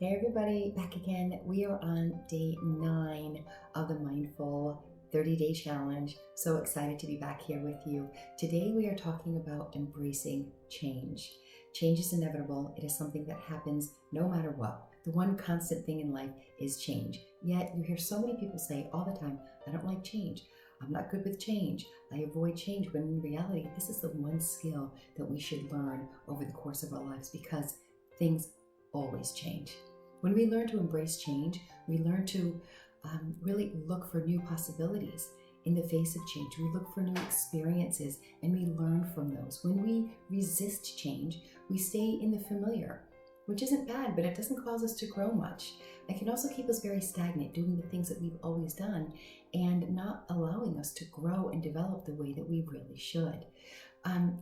Hey everybody, back again. We are on day 9 of the Mindful 30-day challenge. So excited to be back here with you. Today we are talking about embracing change. Change is inevitable. It is something that happens no matter what. The one constant thing in life is change. Yet you hear so many people say all the time, I don't like change. I'm not good with change. I avoid change. When in reality, this is the one skill that we should learn over the course of our lives because things always change. When we learn to embrace change, we learn to really look for new possibilities in the face of change. We look for new experiences and we learn from those. When we resist change, we stay in the familiar, which isn't bad, but it doesn't cause us to grow much. It can also keep us very stagnant, doing the things that we've always done and not allowing us to grow and develop the way that we really should.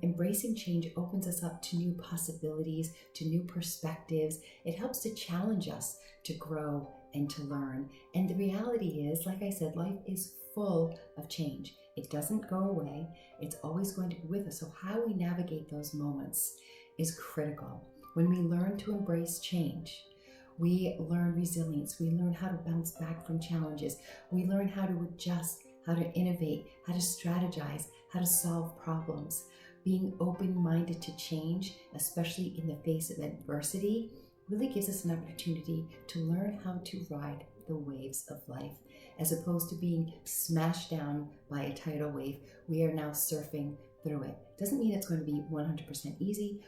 Embracing change opens us up to new possibilities, to new perspectives. It helps to challenge us to grow and to learn. And the reality is, like I said, life is full of change. It doesn't go away. It's always going to be with us. So how we navigate those moments is critical. When we learn to embrace change, we learn resilience. We learn how to bounce back from challenges. We learn how to adjust, how to innovate, how to strategize, how to solve problems. Being open-minded to change, especially in the face of adversity, really gives us an opportunity to learn how to ride the waves of life. As opposed to being smashed down by a tidal wave, we are now surfing through it. Doesn't mean it's going to be 100% easy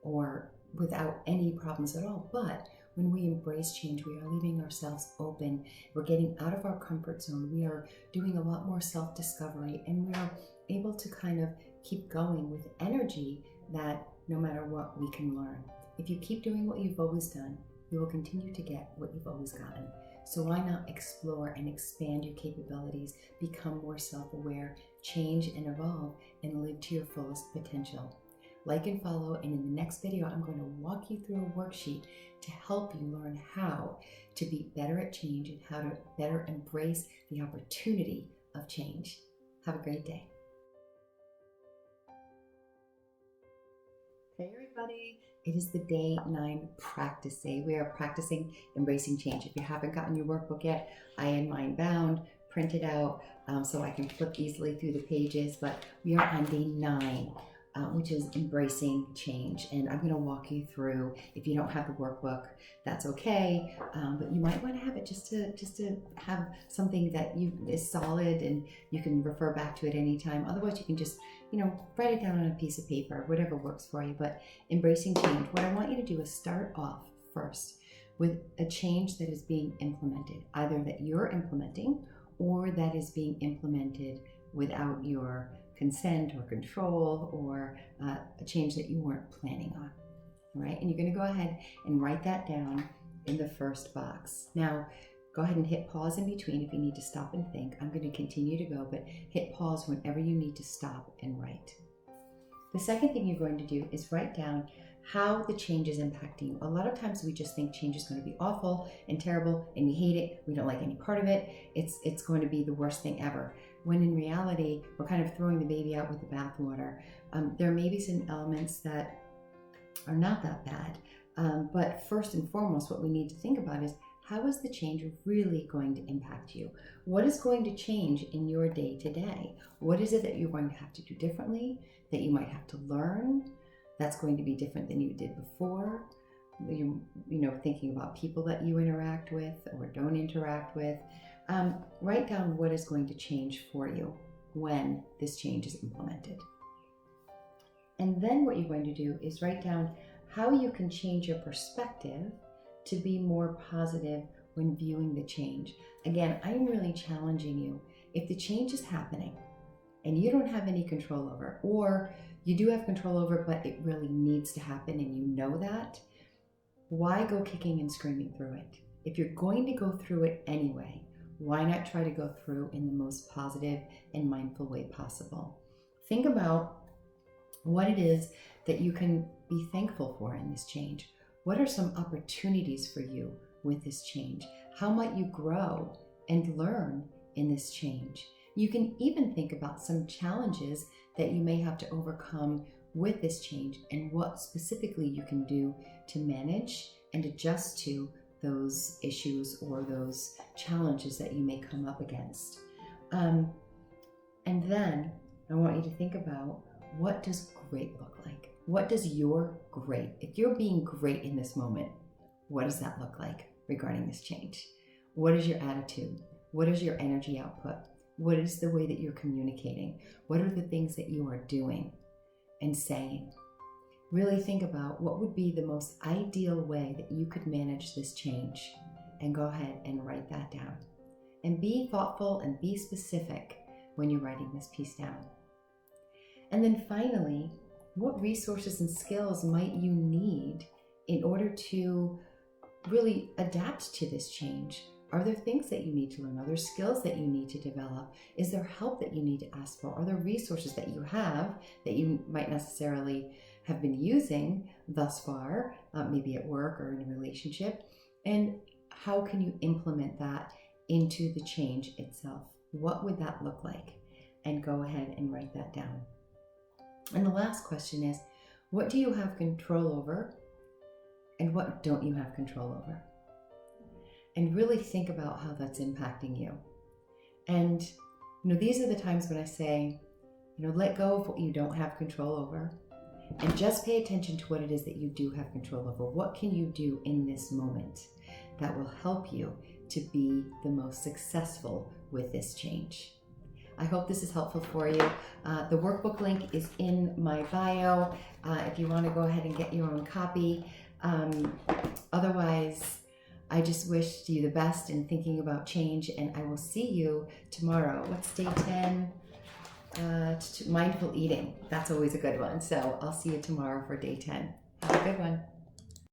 or without any problems at all, but when we embrace change, we are leaving ourselves open. We're getting out of our comfort zone. We are doing a lot more self-discovery, and we are able to kind of keep going with energy that no matter what, we can learn. If you keep doing what you've always done, you will continue to get what you've always gotten. So why not explore and expand your capabilities, become more self-aware, change and evolve, and live to your fullest potential? Like and follow, and in the next video, I'm going to walk you through a worksheet to help you learn how to be better at change and how to better embrace the opportunity of change. Have a great day. Hey everybody, it is the day 9 practice day. We are practicing embracing change. If you haven't gotten your workbook yet, I am mine bound, printed out, so I can flip easily through the pages, but we are on day 9. Which is embracing change. And I'm going to walk you through. If you don't have the workbook, that's okay, but you might want to have it just to have something that is solid and you can refer back to it anytime. Otherwise, you can just write it down on a piece of paper, whatever works for you. But embracing change. What I want you to do is start off first with a change that is being implemented, either that you're implementing or that is being implemented without your consent or control, or a change that you weren't planning on. All right, and you're going to go ahead and write that down in the first box. Now, go ahead and hit pause in between if you need to stop and think. I'm going to continue to go, but hit pause whenever you need to stop and write. The second thing you're going to do is write down how the change is impacting you. A lot of times we just think change is going to be awful and terrible and we hate it. We don't like any part of it. It's going to be the worst thing ever. When in reality, we're kind of throwing the baby out with the bathwater. There may be some elements that are not that bad. But first and foremost, what we need to think about is, how is the change really going to impact you? What is going to change in your day to day? What is it that you're going to have to do differently, that you might have to learn, that's going to be different than you did before? Thinking about people that you interact with or don't interact with. Write down what is going to change for you when this change is implemented. And then what you're going to do is write down how you can change your perspective to be more positive when viewing the change. Again, I'm really challenging you. If the change is happening and you don't have any control over, or you do have control over, but it really needs to happen and you know that, why go kicking and screaming through it? If you're going to go through it anyway, why not try to go through in the most positive and mindful way possible? Think about what it is that you can be thankful for in this change. What are some opportunities for you with this change? How might you grow and learn in this change? You can even think about some challenges that you may have to overcome with this change and what specifically you can do to manage and adjust to those issues or those challenges that you may come up against. And then I want you to think about, what does great look like? What does your great, if you're being great in this moment, what does that look like regarding this change? What is your attitude? What is your energy output? What is the way that you're communicating? What are the things that you are doing and saying? Really think about what would be the most ideal way that you could manage this change, and go ahead and write that down. And be thoughtful and be specific when you're writing this piece down. And then finally, what resources and skills might you need in order to really adapt to this change? Are there things that you need to learn? Are there skills that you need to develop? Is there help that you need to ask for? Are there resources that you have that you might necessarily have been using thus far, maybe at work or in a relationship? And how can you implement that into the change itself? What would that look like? And go ahead and write that down. And the last question is, what do you have control over and what don't you have control over? And really think about how that's impacting you. And these are the times when I say, let go of what you don't have control over and just pay attention to what it is that you do have control over. What can you do in this moment that will help you to be the most successful with this change? I hope this is helpful for you. The workbook link is in my bio if you want to go ahead and get your own copy. Otherwise, I just wish you the best in thinking about change, and I will see you tomorrow. What's day 10? Mindful eating. That's always a good one. So I'll see you tomorrow for day 10. Have a good one.